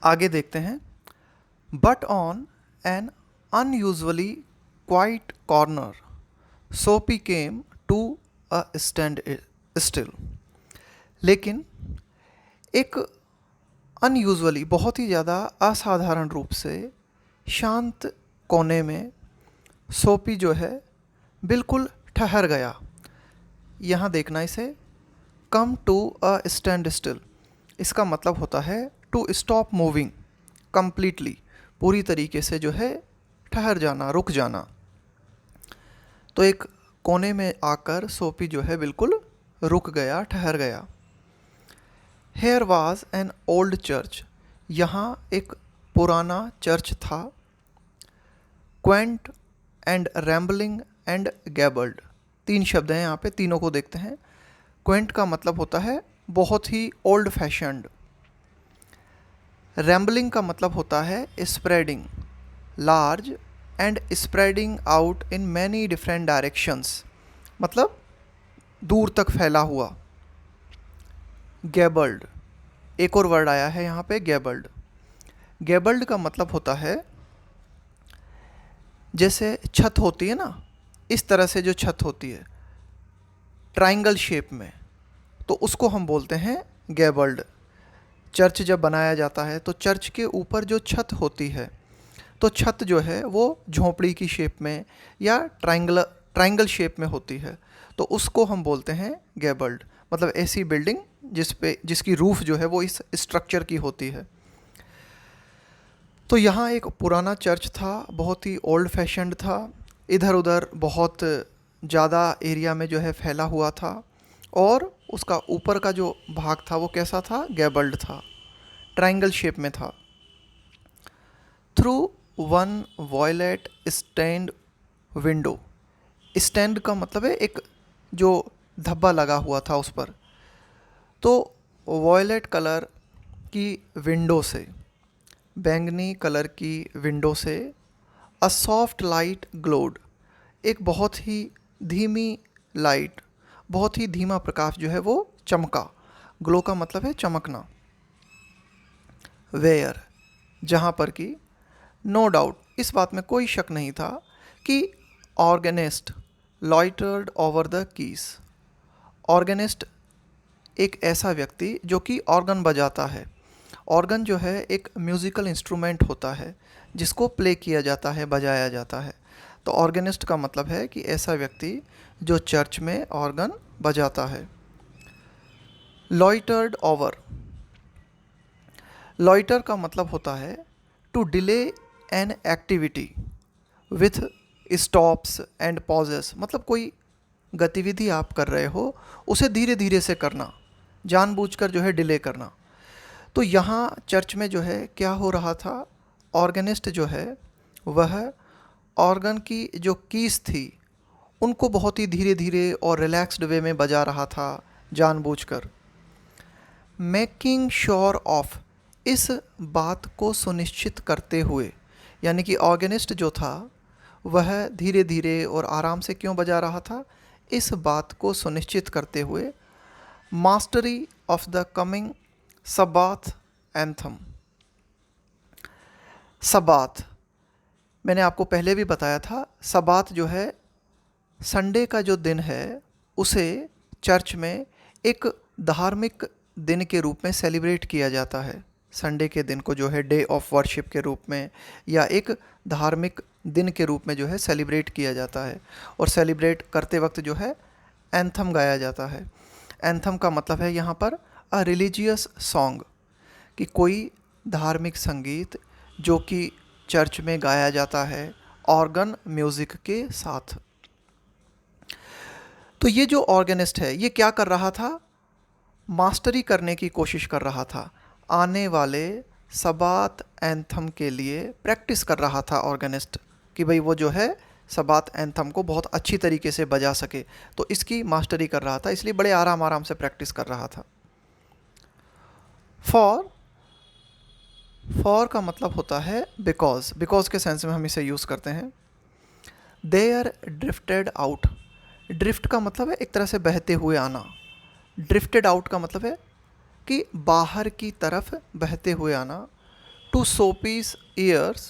आगे देखते हैं। But on an unusually quiet corner Soapy came to a standstill. लेकिन एक अनयूजुअली बहुत ही ज़्यादा असाधारण रूप से शांत कोने में सोपी जो है बिल्कुल ठहर गया। यहाँ देखना इसे, come to a standstill, इसका मतलब होता है टू स्टॉप मूविंग कम्प्लीटली, पूरी तरीके से जो है ठहर जाना, रुक जाना। तो एक कोने में आकर सोपी जो है बिल्कुल रुक गया, ठहर गया। Here was an old church, यहाँ एक पुराना चर्च था। Quaint and rambling and gabled, 3 शब्द हैं यहाँ पे, तीनों को देखते हैं। क्वेंट का मतलब होता है बहुत ही ओल्ड फैशन्ड। रैम्बलिंग का मतलब होता है spreading, large and spreading out in many different directions, मतलब दूर तक फैला हुआ। गैबल्ड, एक और वर्ड आया है यहाँ पे, गैबल्ड। गैबल्ड का मतलब होता है जैसे छत होती है ना, इस तरह से जो छत होती है ट्रायंगल शेप में, तो उसको हम बोलते हैं गैबल्ड। चर्च जब बनाया जाता है तो चर्च के ऊपर जो छत होती है, तो छत जो है वो झोंपड़ी की शेप में या ट्रायंगल शेप में होती है, तो उसको हम बोलते हैं गैबल्ड। मतलब ऐसी बिल्डिंग जिसकी रूफ जो है वो इस स्ट्रक्चर की होती है। तो यहाँ एक पुराना चर्च था, बहुत ही ओल्ड फैशन्ड था, इधर उधर बहुत ज़्यादा एरिया में जो है फैला हुआ था, और उसका ऊपर का जो भाग था वो कैसा था, गैबल्ड था, ट्रायंगल शेप में था। Through one violet stained window, stained का मतलब है एक जो धब्बा लगा हुआ था उस पर, तो वॉयलेट कलर की विंडो से, बैंगनी कलर की विंडो से, अ सॉफ्ट लाइट ग्लोड, एक बहुत ही धीमी लाइट, बहुत ही धीमा प्रकाश जो है वो चमका। ग्लो का मतलब है चमकना। वेयर, जहाँ पर कि नो डाउट, इस बात में कोई शक नहीं था कि organist लॉइटर्ड over the keys. Organist एक ऐसा व्यक्ति जो कि ऑर्गन बजाता है। ऑर्गन जो है एक म्यूज़िकल इंस्ट्रूमेंट होता है जिसको प्ले किया जाता है, बजाया जाता है। तो ऑर्गेनिस्ट का मतलब है कि ऐसा व्यक्ति जो चर्च में ऑर्गन बजाता है। लॉइटर्ड ओवर, लॉइटर का मतलब होता है to delay an activity with stops and pauses, मतलब कोई गतिविधि आप कर रहे हो उसे धीरे धीरे से करना, जानबूझकर जो है डिले करना। तो यहाँ चर्च में जो है क्या हो रहा था, ऑर्गेनिस्ट जो है वह ऑर्गन की जो कीज थी उनको बहुत ही धीरे धीरे और रिलैक्स्ड वे में बजा रहा था, जानबूझकर। मेकिंग श्योर ऑफ, इस बात को सुनिश्चित करते हुए, यानी कि ऑर्गेनिस्ट जो था वह धीरे धीरे और आराम से क्यों बजा रहा था, इस बात को सुनिश्चित करते हुए। Mastery of the coming Sabbath anthem. Sabbath मैंने आपको पहले भी बताया था, सबाथ जो है संडे का जो दिन है उसे चर्च में एक धार्मिक दिन के रूप में सेलिब्रेट किया जाता है। संडे के दिन को जो है डे ऑफ वर्शिप के रूप में या एक धार्मिक दिन के रूप में जो है सेलिब्रेट किया जाता है, और सेलिब्रेट करते वक्त जो है एंथम गाया जाता है। एंथम का मतलब है यहाँ पर अ रिलीजियस सॉन्ग, कि कोई धार्मिक संगीत जो कि चर्च में गाया जाता है ऑर्गन म्यूज़िक के साथ। तो ये जो ऑर्गेनिस्ट है ये क्या कर रहा था, मास्टरी करने की कोशिश कर रहा था, आने वाले सबात एंथम के लिए प्रैक्टिस कर रहा था ऑर्गेनिस्ट, कि भाई वो जो है सबात एंथम को बहुत अच्छी तरीके से बजा सके, तो इसकी मास्टरी कर रहा था, इसलिए बड़े आराम आराम से प्रैक्टिस कर रहा था। फॉर, फॉर का मतलब होता है बिकॉज, बिकॉज के सेंस में हम इसे यूज़ करते हैं। देयर ड्रिफ्टेड आउट, ड्रिफ्ट का मतलब है एक तरह से बहते हुए आना, ड्रिफ्टेड आउट का मतलब है कि बाहर की तरफ बहते हुए आना। To Soapy's ears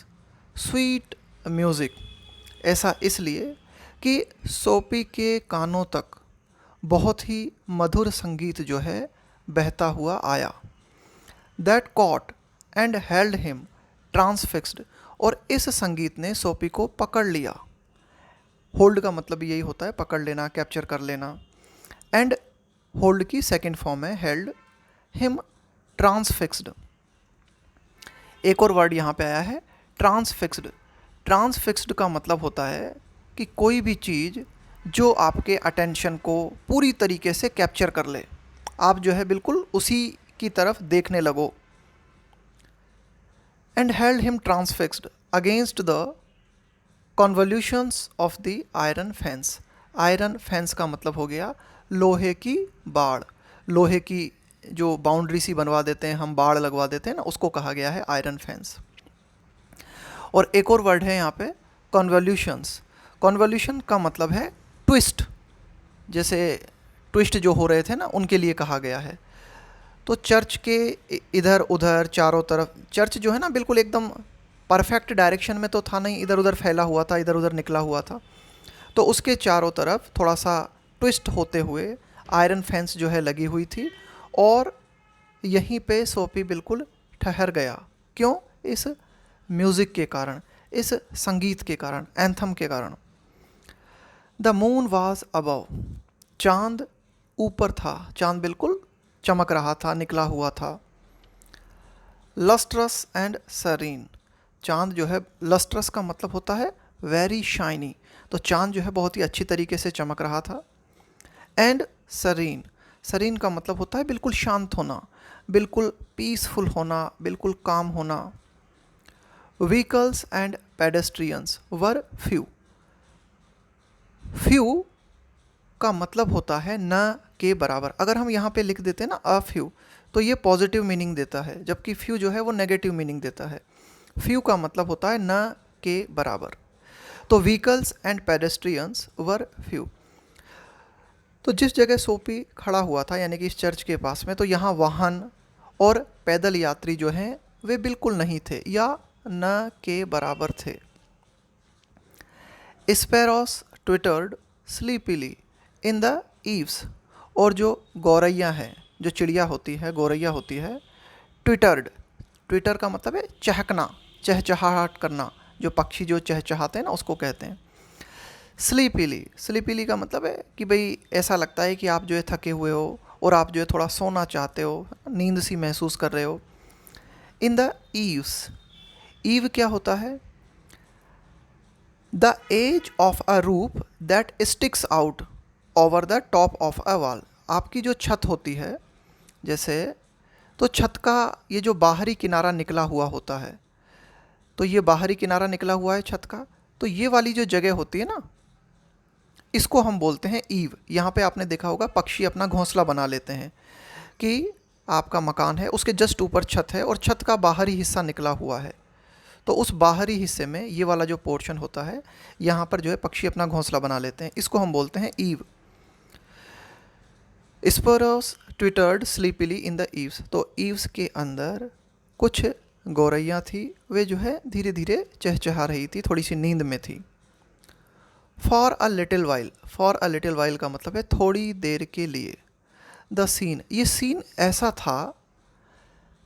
sweet music. ऐसा इसलिए कि सोपी के कानों तक बहुत ही मधुर संगीत जो है बहता हुआ आया। That caught and held him transfixed, और इस संगीत ने सोपी को पकड़ लिया। होल्ड का मतलब यही होता है पकड़ लेना, कैप्चर कर लेना। एंड होल्ड की सेकेंड फॉर्म है हेल्ड हिम ट्रांसफिक्स्ड। एक और वर्ड यहाँ पे आया है ट्रांसफिक्स्ड। ट्रांसफिक्स्ड का मतलब होता है कि कोई भी चीज़ जो आपके अटेंशन को पूरी तरीके से कैप्चर कर ले, आप जो है बिल्कुल उसी की तरफ देखने लगो। And held him transfixed against the convolutions of the iron fence. Iron fence का मतलब हो गया लोहे की बाड़। लोहे की जो बाउंड्री सी बनवा देते हैं हम, बाड़ लगवा देते हैं ना, उसको कहा गया है आयरन फेंस। और एक और वर्ड है यहाँ पे कॉन्वोल्यूशंस। कॉन्वोल्यूशन का मतलब है ट्विस्ट, जैसे ट्विस्ट जो हो रहे थे ना उनके लिए कहा गया है। तो चर्च के इधर उधर चारों तरफ, चर्च जो है ना बिल्कुल एकदम परफेक्ट डायरेक्शन में तो था नहीं, इधर उधर फैला हुआ था, इधर उधर निकला हुआ था। तो उसके चारों तरफ थोड़ा सा ट्विस्ट होते हुए आयरन फेंस जो है लगी हुई थी, और यहीं पे सोपी बिल्कुल ठहर गया। क्यों? इस म्यूज़िक के कारण, इस संगीत के कारण, एंथम के कारण। The moon was above. चांद ऊपर था, चांद बिल्कुल चमक रहा था, निकला हुआ था। Lustrous and serene. चांद जो है, लस्ट्रस का मतलब होता है वेरी शाइनी, तो चांद जो है बहुत ही अच्छी तरीके से चमक रहा था। एंड सरीन, सरीन का मतलब होता है बिल्कुल शांत होना, बिल्कुल पीसफुल होना, बिल्कुल काम होना। Vehicles and pedestrians were few. Few का मतलब होता है न के बराबर। अगर हम यहाँ पे लिख देते हैं ना अ फ्यू, तो ये पॉजिटिव मीनिंग देता है, जबकि फ्यू जो है वो नेगेटिव मीनिंग देता है। फ्यू का मतलब होता है न के बराबर। तो vehicles and pedestrians were few. तो जिस जगह सोपी खड़ा हुआ था, यानी कि इस चर्च के पास में, तो यहाँ वाहन और पैदल यात्री जो हैं वे बिल्कुल नहीं थे या न के बराबर थे। Sparrows twittered sleepily in the eaves. और जो गौरैया हैं, जो चिड़िया होती है, गौरैया होती है, ट्विटर्ड, ट्विटर का मतलब है चहकना, चहचहाहट करना। जो पक्षी जो चहचहाते हैं ना उसको कहते हैं स्लीपीली। स्लीपीली का मतलब है कि भाई ऐसा लगता है कि आप जो है थके हुए हो और आप जो है थोड़ा सोना चाहते हो, नींद सी महसूस कर रहे हो। इन द ईव्स, ईव क्या होता है? The edge of a roof that sticks out over the top of a wall. आपकी जो छत होती है जैसे, तो छत का ये जो बाहरी किनारा निकला हुआ होता है, तो ये बाहरी किनारा निकला हुआ है छत का, तो ये वाली जो जगह होती है ना, इसको हम बोलते हैं ईव। यहाँ पे आपने देखा होगा पक्षी अपना घोंसला बना लेते हैं कि आपका मकान है, उसके जस्ट ऊपर छत है और छत का बाहरी हिस्सा निकला हुआ है, तो उस बाहरी हिस्से में ये वाला जो पोर्शन होता है, यहाँ पर जो है पक्षी अपना घोंसला बना लेते हैं, इसको हम बोलते हैं eave. Sparrows twittered sleepily in the eaves. तो ईव्स के अंदर कुछ गौरैया थी, वे जो है धीरे धीरे चहचहा रही थी, थोड़ी सी नींद में थी। For a little while, for a little while का मतलब है थोड़ी देर के लिए। द सीन, ये सीन ऐसा था,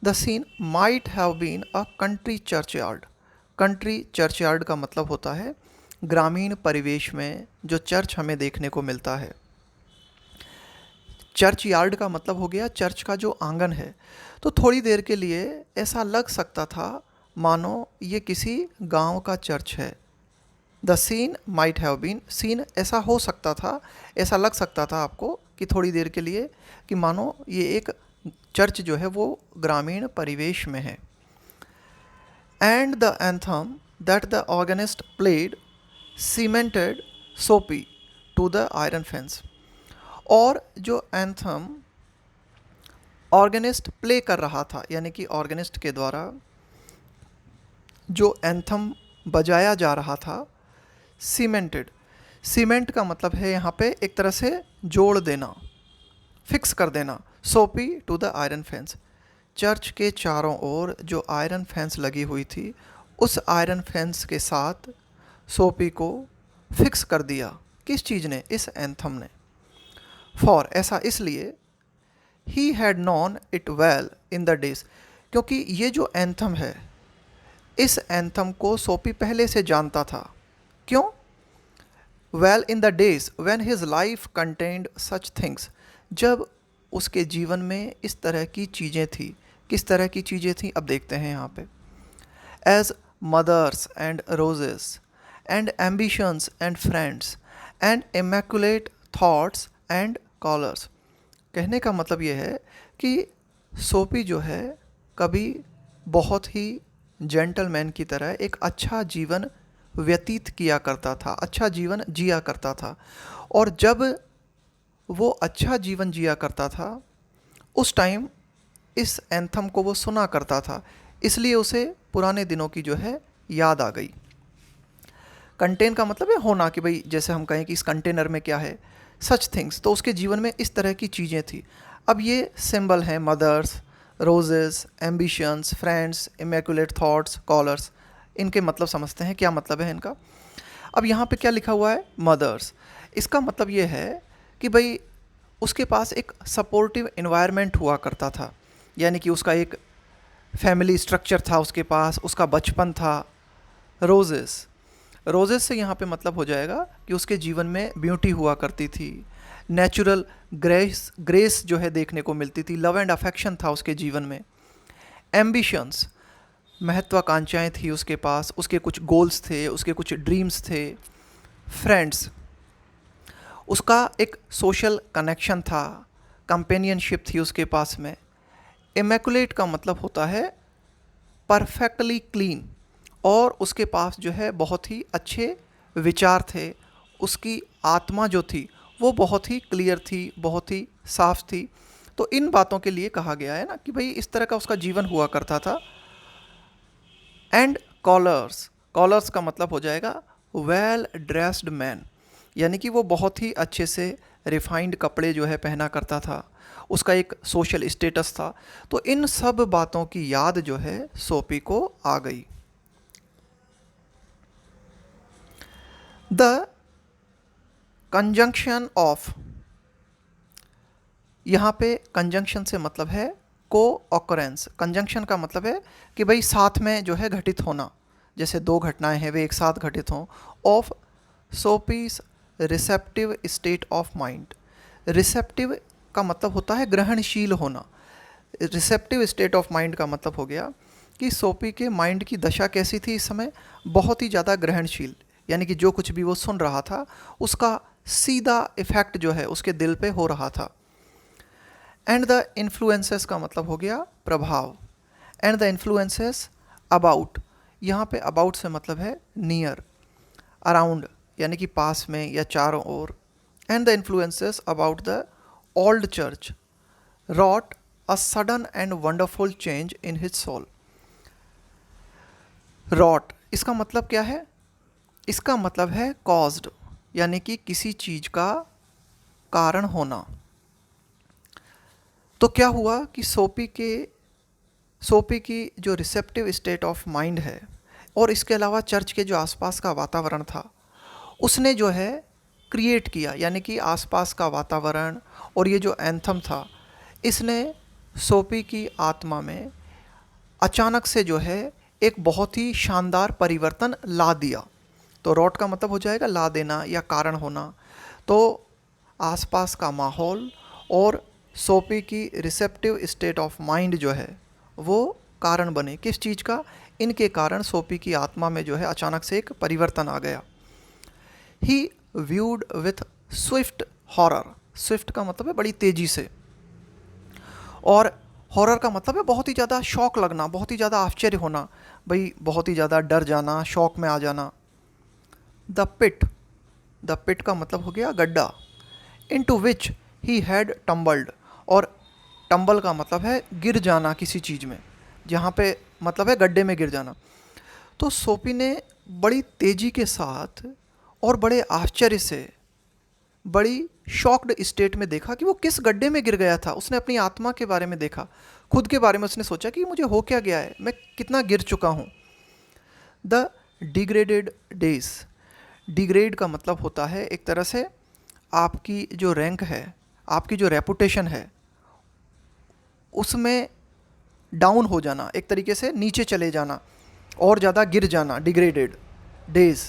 the scene might have been a country churchyard. Country churchyard का मतलब होता है ग्रामीण परिवेश में जो चर्च हमें देखने को मिलता है। चर्च यार्ड का मतलब हो गया चर्च का जो आंगन है। तो थोड़ी देर के लिए ऐसा लग सकता था मानो ये किसी गांव का चर्च है। The scene might have been, scene ऐसा हो सकता था, ऐसा लग सकता था आपको कि थोड़ी देर के लिए कि मानो ये एक चर्च जो है वो ग्रामीण परिवेश में है। And the anthem that the organist played cemented सोपी टू द आयरन फेंस। और जो एंथम ऑर्गेनिस्ट प्ले कर रहा था, यानी कि ऑर्गेनिस्ट के द्वारा जो एंथम बजाया जा रहा था, सीमेंटेड, सीमेंट का मतलब है यहाँ पे एक तरह से जोड़ देना, फिक्स कर देना, Soapy to the iron fence, church के चारों ओर जो आयरन फेंस लगी हुई थी, उस आयरन फेंस के साथ सोपी को फिक्स कर दिया। किस चीज़ ने? इस एंथम ने। फॉर, ऐसा इसलिए, he had non it well in the days, क्योंकि ये जो एंथम है, इस एंथम को सोपी पहले से जानता था। क्यों? Well in the days when his life contained such things, जब उसके जीवन में इस तरह की चीज़ें थी। किस तरह की चीज़ें थी? अब देखते हैं यहाँ पे। As mothers and roses and ambitions and friends and immaculate thoughts and collars. कहने का मतलब ये है कि सोपी जो है कभी बहुत ही जेंटलमैन की तरह एक अच्छा जीवन व्यतीत किया करता था, अच्छा जीवन जिया करता था। और जब वो अच्छा जीवन जिया करता था, उस टाइम इस एंथम को वो सुना करता था, इसलिए उसे पुराने दिनों की जो है याद आ गई। कंटेन का मतलब है होना, कि भाई जैसे हम कहें कि इस कंटेनर में क्या है, सच थिंग्स। तो उसके जीवन में इस तरह की चीज़ें थी। अब ये सिंबल हैं mothers, roses, ambitions, friends, immaculate thoughts, collars. इनके मतलब समझते हैं, क्या मतलब है इनका। अब यहाँ पे क्या लिखा हुआ है? मदर्स। इसका मतलब ये है कि भाई उसके पास एक सपोर्टिव इन्वायरमेंट हुआ करता था, यानी कि उसका एक फैमिली स्ट्रक्चर था उसके पास, उसका बचपन था। रोजेस, रोजेस से यहाँ पे मतलब हो जाएगा कि उसके जीवन में ब्यूटी हुआ करती थी, नेचुरल ग्रेस ग्रेस जो है देखने को मिलती थी, लव एंड अफेक्शन था उसके जीवन में। एम्बिशंस, महत्वाकांक्षाएं थी उसके पास, उसके कुछ गोल्स थे, उसके कुछ ड्रीम्स थे। फ्रेंड्स, उसका एक सोशल कनेक्शन था, कंपेनियनशिप थी उसके पास में। इमेकुलेट का मतलब होता है परफेक्टली क्लीन, और उसके पास जो है बहुत ही अच्छे विचार थे। उसकी आत्मा जो थी वो बहुत ही क्लियर थी, बहुत ही साफ थी। तो इन बातों के लिए कहा गया है ना कि भाई इस तरह का उसका जीवन हुआ करता था। एंड कॉलर्स, कॉलर्स का मतलब हो जाएगा वेल ड्रेस्ड मैन, यानी कि वो बहुत ही अच्छे से रिफाइंड कपड़े जो है पहना करता था, उसका एक सोशल स्टेटस था। तो इन सब बातों की याद जो है सोपी को आ गई। द कंजंक्शन ऑफ, यहाँ पे कंजंक्शन से मतलब है को ऑकरेंस। कंजंक्शन का मतलब है कि भाई साथ में जो है घटित होना, जैसे दो घटनाएं हैं वे एक साथ घटित हों। Of showpiece receptive state of mind. Receptive का मतलब होता है ग्रहणशील होना। रिसेप्टिव स्टेट ऑफ माइंड का मतलब हो गया कि सोपी के माइंड की दशा कैसी थी इस समय? बहुत ही ज़्यादा ग्रहणशील, यानी कि जो कुछ भी वो सुन रहा था उसका सीधा इफेक्ट जो है उसके दिल पे हो रहा था। एंड द इन्फ्लुएंसेस का मतलब हो गया प्रभाव। एंड द इन्फ्लुएंसेस अबाउट, यहाँ पे अबाउट से मतलब है नियर, अराउंड यानी कि पास में या चारों ओर। And the influences about the old church wrought a sudden and wonderful change in his soul. wrought, इसका मतलब क्या है? इसका मतलब है caused, यानी कि किसी चीज का कारण होना। तो क्या हुआ कि सोपी की जो रिसेप्टिव स्टेट ऑफ माइंड है, और इसके अलावा चर्च के जो आसपास का वातावरण था, उसने जो है क्रिएट किया, यानी कि आसपास का वातावरण और ये जो एंथम था, इसने सोपी की आत्मा में अचानक से जो है एक बहुत ही शानदार परिवर्तन ला दिया। तो रॉट का मतलब हो जाएगा ला देना या कारण होना। तो आसपास का माहौल और सोपी की रिसेप्टिव स्टेट ऑफ माइंड जो है वो कारण बने। किस चीज़ का? इनके कारण सोपी की आत्मा में जो है अचानक से एक परिवर्तन आ गया। He viewed with swift horror. Swift का मतलब है बड़ी तेज़ी से, और हॉरर का मतलब है बहुत ही ज़्यादा शौक लगना, बहुत ही ज़्यादा आश्चर्य होना, भाई बहुत ही ज़्यादा डर जाना, शौक में आ जाना। द पिट, द पिट का मतलब हो गया गड्ढा। Into which he had tumbled, और टम्बल का मतलब है गिर जाना किसी चीज़ में, जहाँ पे मतलब है गड्ढे में गिर जाना। तो सोपी ने बड़ी तेज़ी के साथ और बड़े आश्चर्य से, बड़ी शॉक्ड स्टेट में देखा कि वो किस गड्ढे में गिर गया था। उसने अपनी आत्मा के बारे में देखा, खुद के बारे में उसने सोचा कि मुझे हो क्या गया है, मैं कितना गिर चुका हूँ। द डिग्रेडेड डेज, डिग्रेड का मतलब होता है एक तरह से आपकी जो रैंक है, आपकी जो रेपुटेशन है, उसमें डाउन हो जाना, एक तरीके से नीचे चले जाना और ज़्यादा गिर जाना, डिग्रेडेड डेज।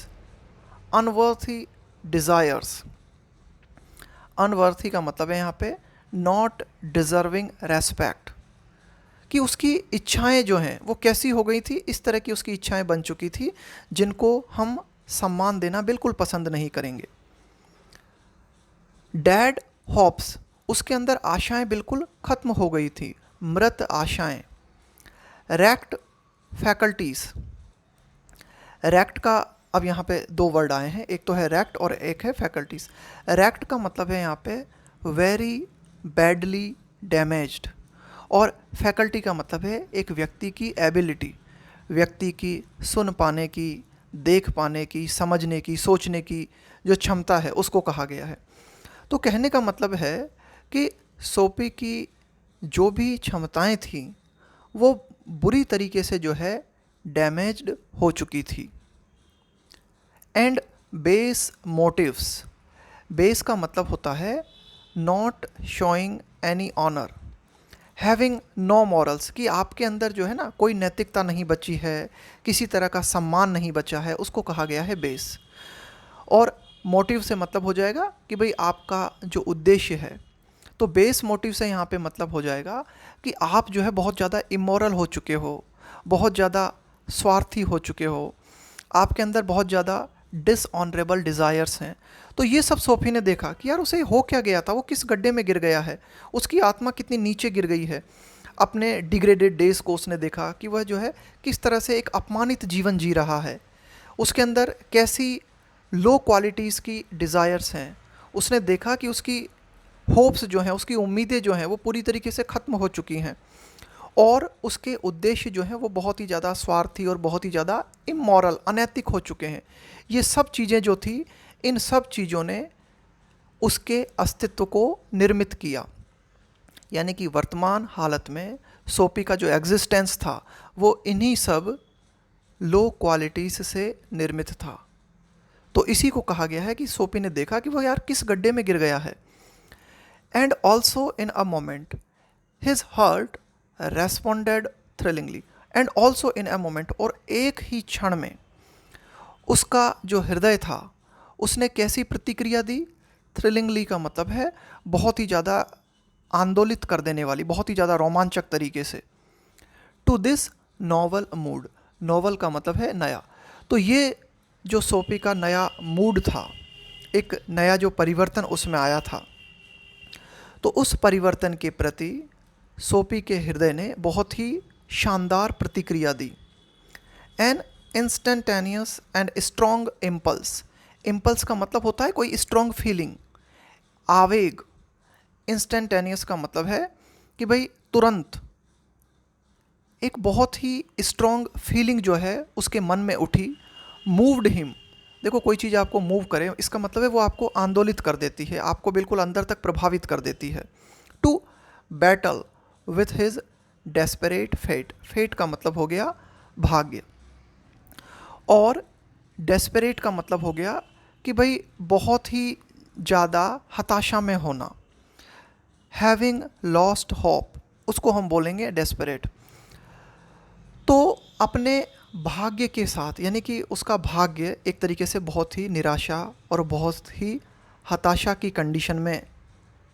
अनवर्थी डिज़ायर्स, अनवर्थी का मतलब है यहाँ पे नॉट डिज़र्विंग रेस्पेक्ट, कि उसकी इच्छाएं जो हैं वो कैसी हो गई थी, इस तरह की उसकी इच्छाएं बन चुकी थी जिनको हम सम्मान देना बिल्कुल पसंद नहीं करेंगे। डैड होप्स, उसके अंदर आशाएं बिल्कुल ख़त्म हो गई थी, मृत आशाएं। रैक्ट फैकल्टीज़, रैक्ट का अब यहाँ पे दो वर्ड आए हैं, एक तो है रैक्ट और एक है फैकल्टीज़। रैक्ट का मतलब है यहाँ पे वेरी बैडली डैमेज्ड, और फैकल्टी का मतलब है एक व्यक्ति की एबिलिटी, व्यक्ति की सुन पाने की, देख पाने की, समझने की, सोचने की जो क्षमता है उसको कहा गया है। तो कहने का मतलब है कि सोपी की जो भी क्षमताएं थीं वो बुरी तरीके से जो है डैमेज्ड हो चुकी थी। एंड बेस मोटिव्स, बेस का मतलब होता है not showing any honour, having no morals, कि आपके अंदर जो है ना कोई नैतिकता नहीं बची है, किसी तरह का सम्मान नहीं बचा है, उसको कहा गया है बेस। और मोटिव से मतलब हो जाएगा कि भाई आपका जो उद्देश्य है, तो बेस मोटिव से यहाँ पे मतलब हो जाएगा कि आप जो है बहुत ज़्यादा इमोरल हो चुके हो, बहुत ज़्यादा स्वार्थी हो चुके हो, आपके अंदर बहुत ज़्यादा डिसऑनरेबल डिज़ायर्स हैं। तो ये सब सोफी ने देखा कि यार उसे हो क्या गया था, वो किस गड्ढे में गिर गया है, उसकी आत्मा कितनी नीचे गिर गई है। अपने डिग्रेडेड डेज को उसने देखा कि वह जो है किस तरह से एक अपमानित जीवन जी रहा है, उसके अंदर कैसी लो क्वालिटीज़ की डिज़ायर्स हैं। उसने देखा कि उसकी होप्स जो हैं, उसकी उम्मीदें जो हैं वो पूरी तरीके से ख़त्म हो चुकी हैं, और उसके उद्देश्य जो हैं वो बहुत ही ज़्यादा स्वार्थी और बहुत ही ज़्यादा इमोरल, अनैतिक हो चुके हैं। ये सब चीज़ें जो थी, इन सब चीज़ों ने उसके अस्तित्व को निर्मित किया, यानी कि वर्तमान हालत में सोपी का जो एग्जिस्टेंस था वो इन्हीं सब लो क्वालिटीज़ से निर्मित था। तो इसी को कहा गया है कि सोपी ने देखा कि वह यार किस गड्ढे में गिर गया है। And also in a moment his heart responded thrillingly, and also in a moment, और एक ही क्षण में उसका जो हृदय था उसने कैसी प्रतिक्रिया दी। थ्रिलिंगली का मतलब है बहुत ही ज़्यादा आंदोलित कर देने वाली, बहुत ही ज़्यादा रोमांचक तरीके से। To this novel mood, novel का मतलब है नया, तो ये जो सोपी का नया मूड था, एक नया जो परिवर्तन उसमें आया था, तो उस परिवर्तन के प्रति सोपी के हृदय ने बहुत ही शानदार प्रतिक्रिया दी। An instantaneous and strong impulse, impulse का मतलब होता है कोई स्ट्रॉन्ग फीलिंग, आवेग। इंस्टेंटेनियस का मतलब है कि भाई तुरंत एक बहुत ही स्ट्रॉन्ग फीलिंग जो है उसके मन में उठी। मूव्ड हिम, देखो कोई चीज़ आपको मूव करे इसका मतलब है वो आपको आंदोलित कर देती है, आपको बिल्कुल अंदर तक प्रभावित कर देती है। To battle with his desperate fate, fate का मतलब हो गया भाग्य, और डेस्परेट का मतलब हो गया कि भाई बहुत ही ज़्यादा हताशा में होना। हैविंग लॉस्ट होप, उसको हम बोलेंगे डेस्परेट। तो अपने भाग्य के साथ, यानी कि उसका भाग्य एक तरीके से बहुत ही निराशा और बहुत ही हताशा की कंडीशन में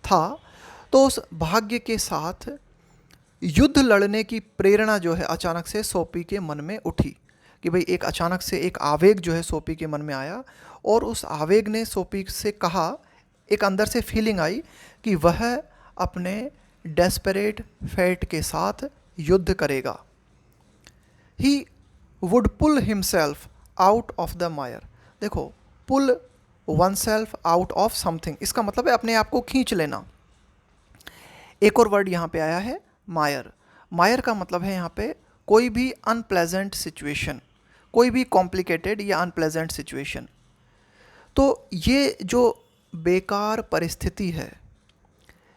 था, तो उस भाग्य के साथ युद्ध लड़ने की प्रेरणा जो है अचानक से सोपी के मन में उठी, कि भाई एक अचानक से एक आवेग जो है सोपी के मन में आया, और उस आवेग ने सोपी से कहा, एक अंदर से फीलिंग आई कि वह अपने डेस्परेट फेट के साथ युद्ध करेगा। He would pull himself out of the mire, देखो pull oneself out of something, इसका मतलब है अपने आप को खींच लेना। एक और वर्ड यहाँ पे आया है मायर, मायर का मतलब है यहाँ पे कोई भी अनप्लेजेंट सिचुएशन, कोई भी कॉम्प्लिकेटेड या अनप्लेजेंट सिचुएशन। तो ये जो बेकार परिस्थिति है,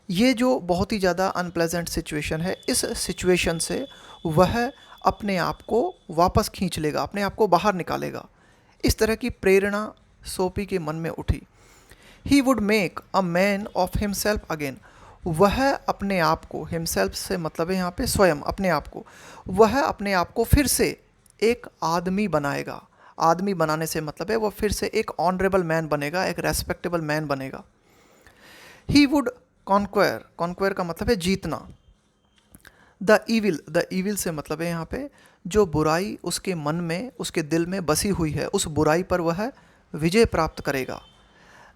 ये जो बहुत ही ज़्यादा अनप्लेजेंट सिचुएशन है, इस सिचुएशन से वह अपने आप को वापस खींच लेगा, अपने आप को बाहर निकालेगा। इस तरह की प्रेरणा सोपी के मन में उठी। He would make a man of himself again. वह अपने आप को, हिमसेल्फ से मतलब है यहाँ पे स्वयं, अपने आप को, वह अपने आप को फिर से एक आदमी बनाएगा। आदमी बनाने से मतलब है वह फिर से एक ऑनरेबल मैन बनेगा, एक रेस्पेक्टेबल मैन बनेगा। ही वुड कॉन्क्वायर, कॉन्क्वायर का मतलब है जीतना। द ईविल से मतलब है यहाँ पे जो बुराई उसके मन में, उसके दिल में बसी हुई है, उस बुराई पर वह विजय प्राप्त करेगा।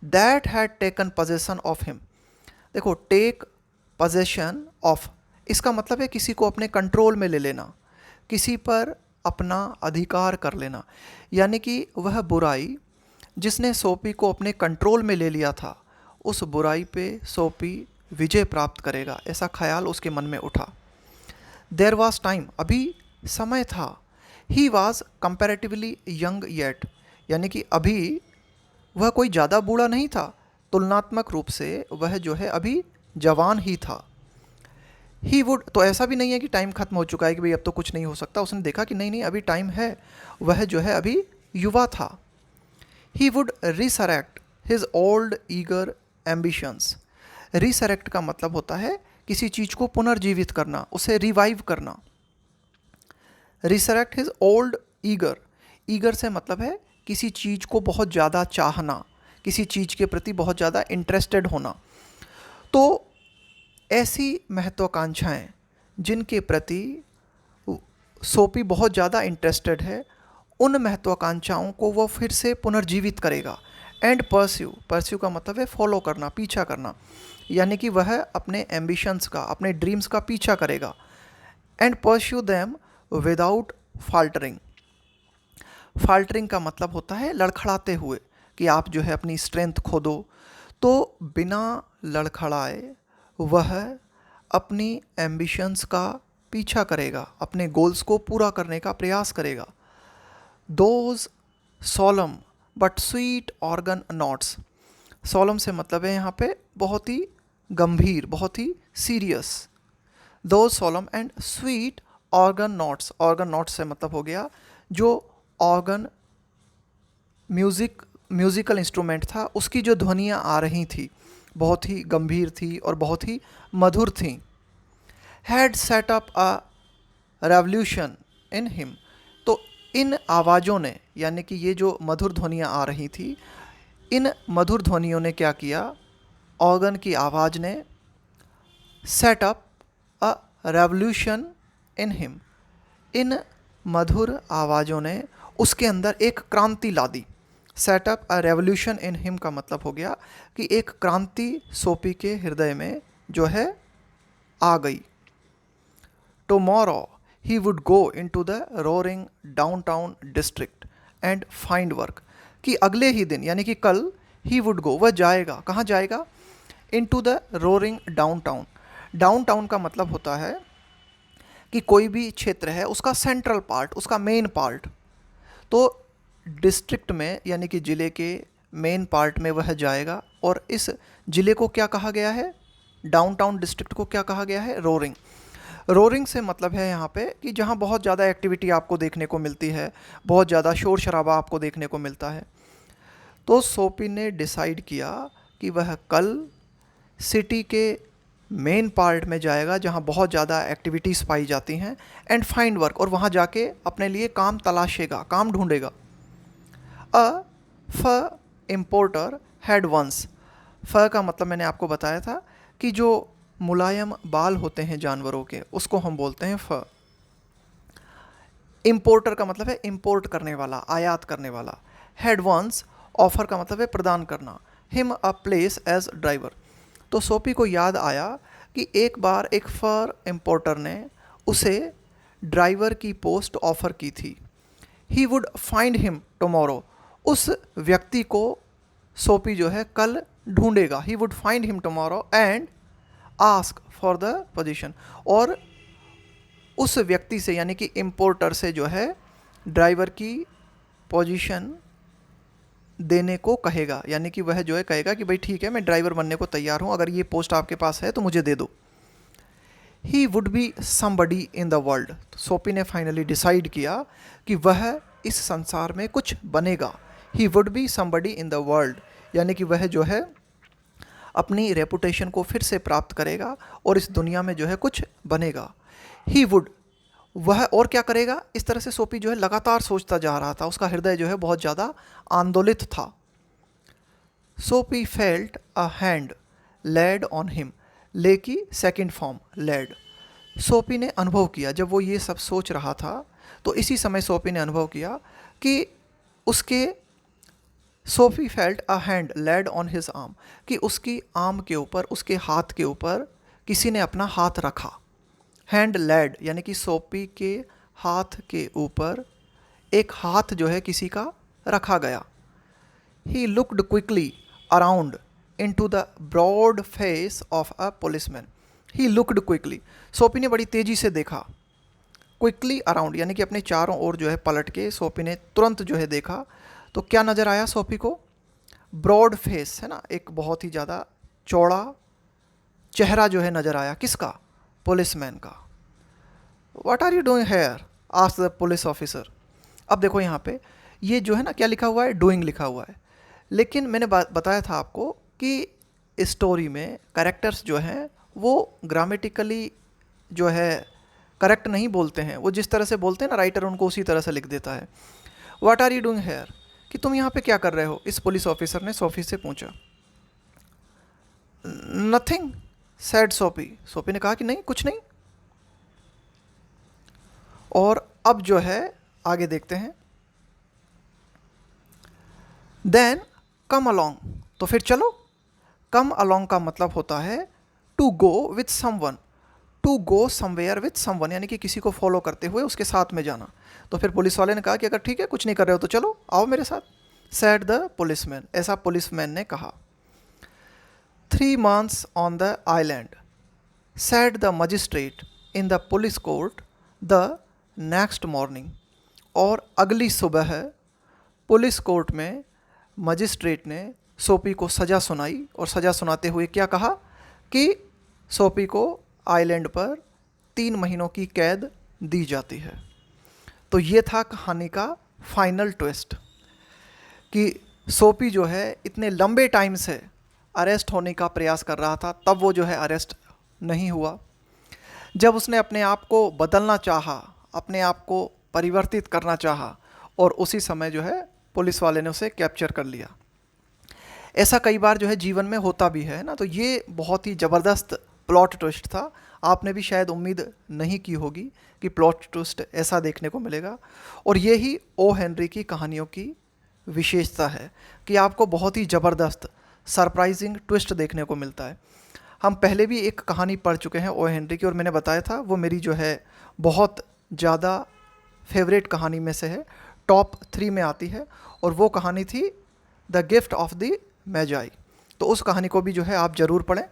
That had taken possession of him. देखो, टेक पोजेशन ऑफ, इसका मतलब है किसी को अपने कंट्रोल में ले लेना, किसी पर अपना अधिकार कर लेना। यानी कि वह बुराई जिसने सोपी को अपने कंट्रोल में ले लिया था, उस बुराई पे सोपी विजय प्राप्त करेगा, ऐसा ख्याल उसके मन में उठा। देयर वॉज टाइम, अभी समय था। He was comparatively young yet, यानी कि अभी वह कोई ज़्यादा बूढ़ा नहीं था, तुलनात्मक रूप से वह जो है अभी जवान ही था। ही वुड, तो ऐसा भी नहीं है कि टाइम खत्म हो चुका है कि भाई अब तो कुछ नहीं हो सकता। उसने देखा कि नहीं नहीं, अभी टाइम है, वह जो है अभी युवा था। He would resurrect his old eager ambitions. Resurrect का मतलब होता है किसी चीज़ को पुनर्जीवित करना, उसे रिवाइव करना। Resurrect his old eager, eager से मतलब है किसी चीज़ को बहुत ज़्यादा चाहना, किसी चीज़ के प्रति बहुत ज़्यादा इंटरेस्टेड होना। तो ऐसी महत्वाकांक्षाएं जिनके प्रति सोपी बहुत ज़्यादा इंटरेस्टेड है, उन महत्वाकांक्षाओं को वह फिर से पुनर्जीवित करेगा। एंड परस्यू, परस्यू का मतलब है फॉलो करना, पीछा करना, यानी कि वह अपने एम्बिशंस का, अपने ड्रीम्स का पीछा करेगा। And pursue them without faltering. Faltering का मतलब होता है लड़खड़ाते हुए, कि आप जो है अपनी स्ट्रेंथ खो दो। तो बिना लड़खड़ाए वह अपनी एम्बिशंस का पीछा करेगा, अपने गोल्स को पूरा करने का प्रयास करेगा। Those solemn but sweet organ notes, solemn से मतलब है यहाँ पे बहुत ही गंभीर, बहुत ही serious. Those solemn and sweet organ notes, organ notes से मतलब हो गया जो ऑर्गन म्यूज़िकल इंस्ट्रूमेंट था, उसकी जो ध्वनियाँ आ रही थी बहुत ही गंभीर थी और बहुत ही मधुर थी। Had set up a revolution in him, तो इन आवाज़ों ने, यानी कि ये जो मधुर ध्वनियाँ आ रही थी, इन मधुर ध्वनियों ने क्या किया, ऑर्गन की आवाज़ ने set up a revolution in him, इन मधुर आवाज़ों ने उसके अंदर एक क्रांति ला दी। Set up a revolution in him का मतलब हो गया कि एक क्रांति सोपी के हृदय में जो है आ गई। Tomorrow he would go into the roaring downtown district and find work, कि अगले ही दिन यानी कि कल, ही वुड गो, वह जाएगा, कहाँ जाएगा, into the roaring downtown. Downtown का मतलब होता है कि कोई भी क्षेत्र है उसका सेंट्रल पार्ट, उसका मेन पार्ट। तो डिस्ट्रिक्ट में यानी कि ज़िले के मेन पार्ट में वह जाएगा। और इस ज़िले को क्या कहा गया है, डाउनटाउन डिस्ट्रिक्ट को क्या कहा गया है, रोरिंग। रोरिंग से मतलब है यहाँ पे कि जहाँ बहुत ज़्यादा एक्टिविटी आपको देखने को मिलती है, बहुत ज़्यादा शोर शराबा आपको देखने को मिलता है। तो सोपी ने डिसाइड किया कि वह कल सिटी के मेन पार्ट में जाएगा जहाँ बहुत ज़्यादा एक्टिविटीज़ पाई जाती हैं, एंड फाइंड वर्क, और वहाँ जाके अपने लिए काम तलाशेगा, काम ढूंढेगा। अ फ इम्पोर्टर हैड वंस, फ का मतलब मैंने आपको बताया था कि जो मुलायम बाल होते हैं जानवरों के, उसको हम बोलते हैं फ। इम्पोर्टर का मतलब है इम्पोर्ट करने वाला, आयात करने वाला। हैड वंस, ऑफर का मतलब है प्रदान करना, him a place as driver. तो सोपी को याद आया कि एक बार एक फर इम्पोर्टर ने उसे ड्राइवर की पोस्ट ऑफ़र की थी। He would find him tomorrow, उस व्यक्ति को सोपी जो है कल ढूंढेगा। He would find him tomorrow and ask for the position, और उस व्यक्ति से यानी कि इम्पोर्टर से जो है ड्राइवर की पोजीशन देने को कहेगा, यानी कि वह जो है कहेगा कि भाई ठीक है, मैं ड्राइवर बनने को तैयार हूँ, अगर ये पोस्ट आपके पास है तो मुझे दे दो। He would be somebody in the world. तो सोपी ने फाइनली डिसाइड किया कि वह इस संसार में कुछ बनेगा। He would be somebody in the world, यानी कि वह जो है अपनी रेपुटेशन को फिर से प्राप्त करेगा और इस दुनिया में जो है कुछ बनेगा। ही वुड, वह और क्या करेगा, इस तरह से सोपी जो है लगातार सोचता जा रहा था, उसका हृदय जो है बहुत ज़्यादा आंदोलित था। सोपी felt a hand laid on him, ले की सेकेंड फॉर्म लेड। सोपी ने अनुभव किया, जब वो ये सब सोच रहा था तो इसी समय सोपी ने अनुभव किया कि उसके Sophie felt a hand laid on his arm, कि उसकी आर्म के ऊपर, उसके हाथ के ऊपर किसी ने अपना हाथ रखा। हैंड लेड यानी कि सोपी के हाथ के ऊपर एक हाथ जो है किसी का रखा गया। He looked quickly around into the broad face of a policeman. He looked quickly. सोपी ने बड़ी तेजी से देखा। क्विकली अराउंड यानी कि अपने चारों ओर जो है पलट के सोपी ने तुरंत जो है देखा, तो क्या नज़र आया सोपी को? ब्रॉड फेस है ना, एक बहुत ही ज़्यादा चौड़ा चेहरा जो है नज़र आया। किसका? पुलिसमैन का। What are you doing here? Asked the police officer. अब देखो यहाँ पे ये जो है ना क्या लिखा हुआ है? डूइंग लिखा हुआ है, लेकिन मैंने बताया था आपको कि स्टोरी में कैरेक्टर्स जो हैं वो ग्रामेटिकली जो है करेक्ट नहीं बोलते हैं, वो जिस तरह से बोलते हैं ना राइटर उनको उसी तरह से लिख देता है। What are you doing here, कि तुम यहाँ पे क्या कर रहे हो? इस पुलिस ऑफिसर ने सोफी से पूछा। नथिंग सैड सोपी, सोपी ने कहा कि नहीं, कुछ नहीं। और अब जो है आगे देखते हैं। देन कम अलोंग, तो फिर चलो। कम अलोंग का मतलब होता है to go with someone, to go somewhere with someone, यानी कि किसी को फॉलो करते हुए उसके साथ में जाना। तो फिर पुलिस वाले ने कहा कि अगर ठीक है कुछ नहीं कर रहे हो तो चलो आओ मेरे साथ। सैड द पुलिसमैन, ऐसा पुलिसमैन ने कहा। 3 months on the island sad the magistrate in the police court the next morning. और अगली सुबह पुलिस कोर्ट में मजिस्ट्रेट ने सोपी को सज़ा सुनाई, और सज़ा सुनाते हुए क्या कहा कि सोपी को आइलैंड पर 3 महीनों की कैद दी जाती है। तो ये था कहानी का फाइनल ट्विस्ट कि सोपी जो है इतने लंबे टाइम से अरेस्ट होने का प्रयास कर रहा था, तब वो जो है अरेस्ट नहीं हुआ। जब उसने अपने आप को बदलना चाहा, अपने आप को परिवर्तित करना चाहा, और उसी समय जो है पुलिस वाले ने उसे कैप्चर कर लिया। ऐसा कई बार जो है जीवन में होता भी है ना। तो ये बहुत ही ज़बरदस्त प्लॉट ट्विस्ट था। आपने भी शायद उम्मीद नहीं की होगी कि प्लॉट ट्विस्ट ऐसा देखने को मिलेगा, और ये ही ओ हेनरी की कहानियों की विशेषता है कि आपको बहुत ही ज़बरदस्त सरप्राइजिंग ट्विस्ट देखने को मिलता है। हम पहले भी एक कहानी पढ़ चुके हैं ओ हेनरी की, और मैंने बताया था वो मेरी जो है बहुत ज़्यादा फेवरेट कहानी में से है, टॉप 3 में आती है, और वो कहानी थी द गिफ्ट ऑफ द मैजाई। तो उस कहानी को भी जो है आप ज़रूर पढ़ें।